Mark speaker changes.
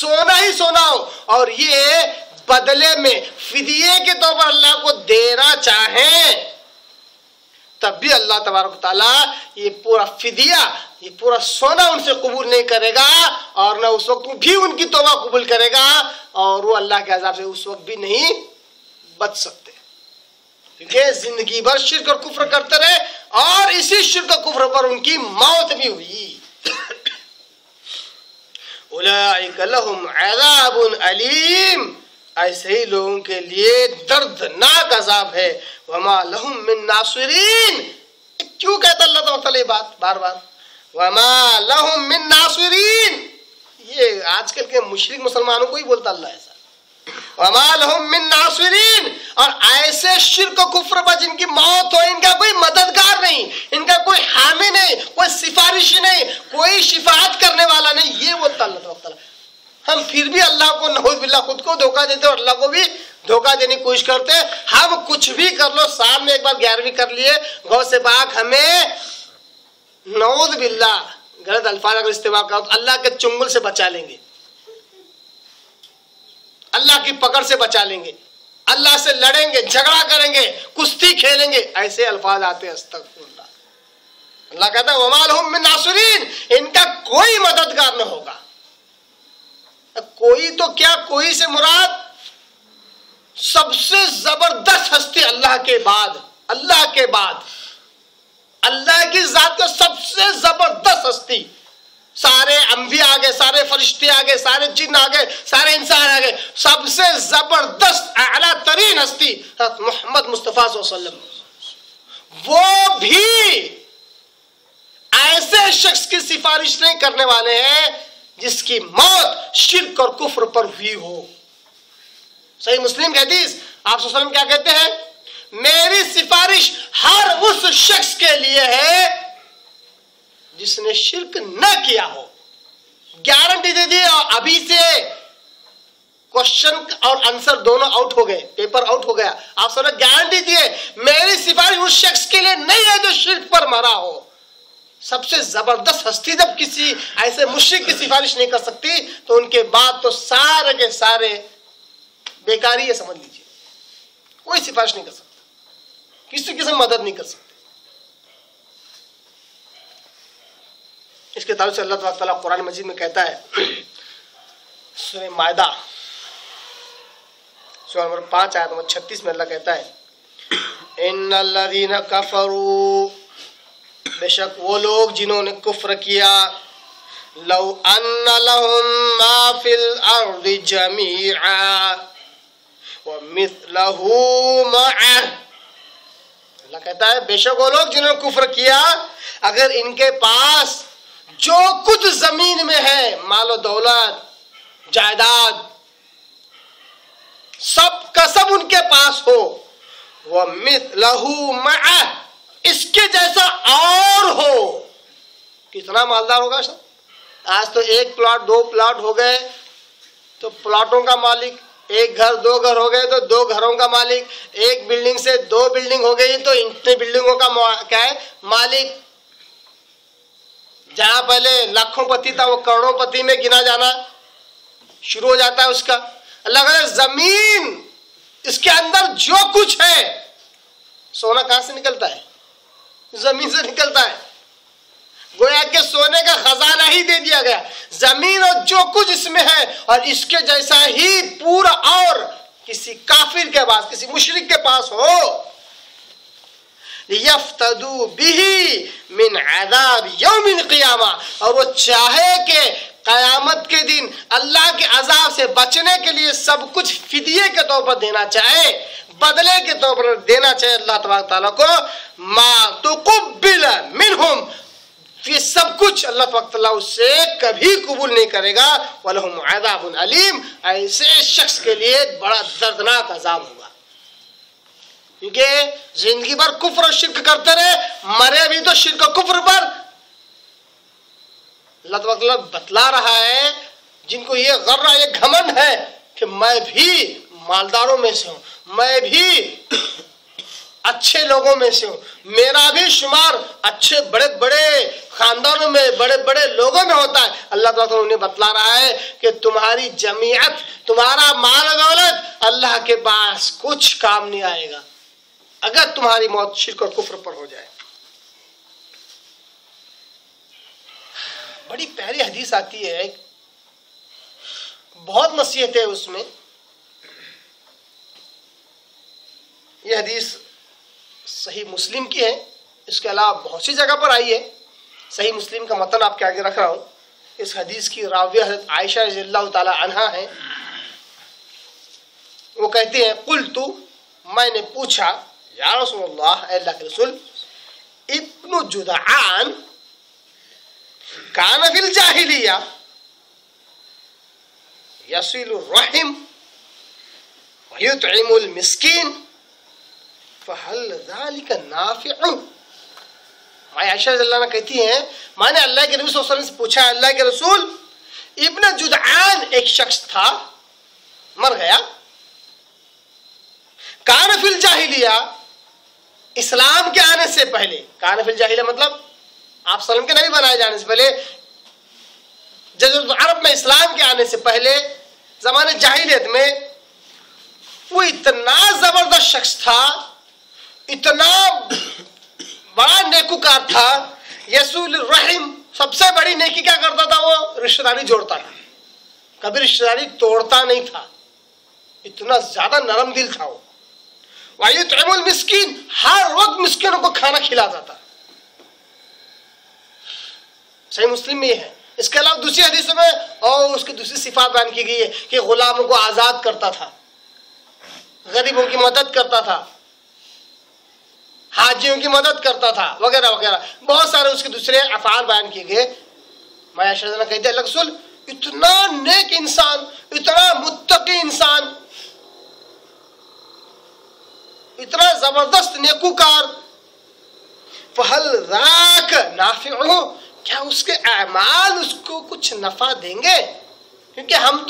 Speaker 1: सोना ही सोना हो और ये बदले में फिदिये के तौर पर अल्लाह को देना चाहें, तब भी अल्लाह तबारक ताला ये पूरा फिदिया, ये पूरा सोना उनसे कबूल नहीं करेगा और न उस वक्त भी उनकी तौबा कबूल करेगा और वो अल्लाह के अज़ाब से उस वक्त भी नहीं बच सकते, क्योंकि जिंदगी भर शिर्क और कुफ्र करते रहे और इसी शिर्क और कुफ्र पर उनकी मौत भी हुई। उलाइका लहुम अज़ाबुन अलीम, ऐसे ही लोगों के लिए दर्दनाक अज़ाब है। वमा लहुम मिन नासिरीन, क्यों कहता अल्लाह ताला ये बात बार बार, वमा लहुम मिन नासिरीन, ये आजकल के मुशरिक मुसलमानों को ही बोलता अल्लाह ऐसा, वमा लहुम मिन नासिरीन, और ऐसे शिर्क कुफ्र पर जिनकी मौत हो इनका कोई मददगार नहीं, इनका कोई हामी नहीं, कोई सिफारिशी नहीं, कोई शिफाअत करने वाला नहीं, ये बोलता अल्लाह ताला। हम फिर भी अल्लाह को नऊज़ बिल्लाह खुद को धोखा देते और अल्लाह को भी धोखा देने की कोशिश करते। हम कुछ भी कर लो, साल में एक बार 11वीं कर लिए, गौ से पाक हमें नऊज़ बिल्लाह गलत अल्फाज अगर इस्तेमाल करो तो अल्लाह के चुंगल से बचा लेंगे, अल्लाह की पकड़ से बचा लेंगे, अल्लाह से लड़ेंगे, झगड़ा करेंगे, कुश्ती खेलेंगे, ऐसे अल्फाज आते हैं। अस्तगफिरुल्लाह। अल्लाह कहता है वमा लहुम मिन नासिरीन, इनका कोई मददगार न होगा। कोई तो क्या, कोई से मुराद सबसे जबरदस्त हस्ती अल्लाह के बाद, अल्लाह के बाद अल्लाह की जात का सबसे जबरदस्त हस्ती, सारे अंबिया आ गए, सारे फरिश्ते आ गए, सारे जिन्न आ गए, सारे इंसान आ गए, सबसे जबरदस्त आला तरीन हस्ती मोहम्मद मुस्तफा सल्लल्लाहु अलैहि वसल्लम, वो भी ऐसे शख्स की सिफारिश नहीं करने वाले हैं जिसकी मौत शिर्क और कुफ्र पर हुई हो। सही मुस्लिम की हदीस, आप सल्लल्लाहु अलैहि वसल्लम क्या कहते हैं, मेरी सिफारिश हर उस शख्स के लिए है जिसने शिर्क न किया हो। गारंटी दे दी, और अभी से क्वेश्चन और आंसर दोनों आउट हो गए, पेपर आउट हो गया। आप सब गारंटी दिए मेरी सिफारिश उस शख्स के लिए नहीं है जो शिर्क पर मरा हो। सबसे जबरदस्त हस्ती जब किसी ऐसे मुश्रिक की सिफारिश नहीं कर सकती तो उनके बाद तो सारे के सारे बेकारी है, समझ लीजिए। कोई सिफारिश नहीं कर सकता, किसी किस्म मदद नहीं कर सकते। इसके ताल्लुक से अल्लाह ताला कुरान मजीद में कहता है, सूरह माइदा सूरह नंबर 5 आयत नंबर 36 में अल्लाह कहता है इन्नल्लज़ीना कफरू, बेशक वो लोग जिन्होंने कुफ्र किया, लौ अन्ना लहुम मा फिल अर्दि जमीआ व मिस्लहु मअह, अल्लाह कहता है बेशक वो लोग जिन्होंने कुफ्र किया, अगर इनके पास जो कुछ जमीन में है, मालो दौलत, जायदाद, सब का सब उनके पास हो, व मिस्लहु मअह, इसके जैसा और हो, कितना मालदार होगा सब। आज तो एक प्लॉट, 2 प्लॉट हो गए तो प्लॉटों का मालिक, एक घर 2 घर हो गए तो 2 घरों का मालिक, एक बिल्डिंग से 2 बिल्डिंग हो गई तो इतने बिल्डिंगों का क्या है मालिक। जहां पहले लाखोंपति था वो करोड़ोंपति में गिना जाना शुरू हो जाता है उसका। अल्लाह का जमीन, इसके अंदर जो कुछ है, सोना कहां से निकलता है, जमीन से निकलता है। गोया के सोने का खजाना ही दे दिया गया, जमीन और जो कुछ इसमें है, और इसके जैसा ही पूरा और किसी काफिर के पास, किसी मुशरिक के पास हो। यफ्तदू बिही मिन अज़ाब यौमिल क़ियामा, और वो चाहे कि कयामत के दिन अल्लाह के अजाब से बचने के लिए सब कुछ फिदिये के तौर पर देना चाहे, बदले के तौर पर देना चाहे अल्लाह तबारक ताला को, मा तुक़ब्बिल मिनहुम, ये सब कुछ अल्लाह तबारक ताला उससे कभी कबूल नहीं करेगा। वलहुम अज़ाबुन अलीम, ऐसे शख्स के लिए बड़ा दर्दनाक अजाब होगा, क्योंकि जिंदगी भर कुफ्र और शिर्क करते रहे, मरे भी तो शिर्क और कुफ्र पर। अल्लाह तबारक ताला बतला रहा है जिनको ये गर्रा, ये घमंड है कि मैं भी मालदारों में से हूं, मैं भी اچھے لوگوں میں سے ہوں، میرا بھی شمار اچھے بڑے بڑے خاندانوں میں بڑے بڑے لوگوں میں ہوتا ہے۔ اللہ تعالیٰ انہیں بتلا رہا ہے کہ تمہاری جمعیت، تمہارا مال و دولت اللہ کے پاس کچھ کام نہیں آئے گا اگر تمہاری موت شرک اور کفر پر ہو جائے۔ بڑی پیاری حدیث آتی ہے، بہت نصیحت ہے اس میں۔ یہ حدیث صحیح مسلم کی ہے، اس کے علاوہ بہت سی جگہ پر آئی ہے۔ صحیح مسلم کا متن آپ کے آگے رکھ رہا ہوں۔ اس حدیث کی راویہ حضرت عائشہ رضی اللہ تعالی عنہا ہیں۔ وہ کہتے ہیں قلت، میں نے پوچھا یا رسول اللہ، اے اللہ کے رسول، ابن جدعان کان فی الجاہلیہ یصل الرحم ویطعم المسکین فہل ذالک نافع؟ عائشہ رضی اللہ عنہ کہتی ہیں میں نے اللہ کے نبی صلی اللہ علیہ وسلم سے پوچھا، اللہ کے رسول، ابن جدعان ایک شخص تھا، مر گیا، کان فی الجاہلیہ، اسلام کے آنے سے پہلے، کان فی الجاہلیہ مطلب آپ صلی اللہ علیہ وسلم کے نبی بنائے جانے سے پہلے، جزیرۃ العرب میں اسلام کے آنے سے پہلے زمانے جاہلیت میں وہ اتنا زبردست شخص تھا، اتنا بڑا نیکوکار تھا، یصول الرحم، سب سے بڑی نیکی کیا کرتا تھا؟ وہ رشتہ داری جوڑتا تھا، کبھی رشتہ داری توڑتا نہیں تھا، اتنا زیادہ نرم دل تھا وہ۔ وَيُطْعِمُ الْمِسْكِينَ، ہر وقت مسکینوں کو کھانا کھلاتا تھا۔ صحیح مسلم میں یہ ہے۔ اس کے علاوہ دوسری حدیثوں میں اور اس کی دوسری صفات بیان کی گئی ہے کہ غلاموں کو آزاد کرتا تھا، غریبوں کی مدد کرتا تھا، حاجیوں کی مدد کرتا تھا، وغیرہ وغیرہ، بہت سارے اس کے دوسرے افعال بیان کیے گئے۔ میں عائشہ رضی اللہ عنہا کہتے ہیں اللہ کے رسول، اتنا نیک انسان، اتنا متقی انسان، اتنا زبردست نیکوکار، فہل ذاک نافع، کیا اس کے اعمال اس کو کچھ نفع دیں گے؟ کیونکہ ہم تو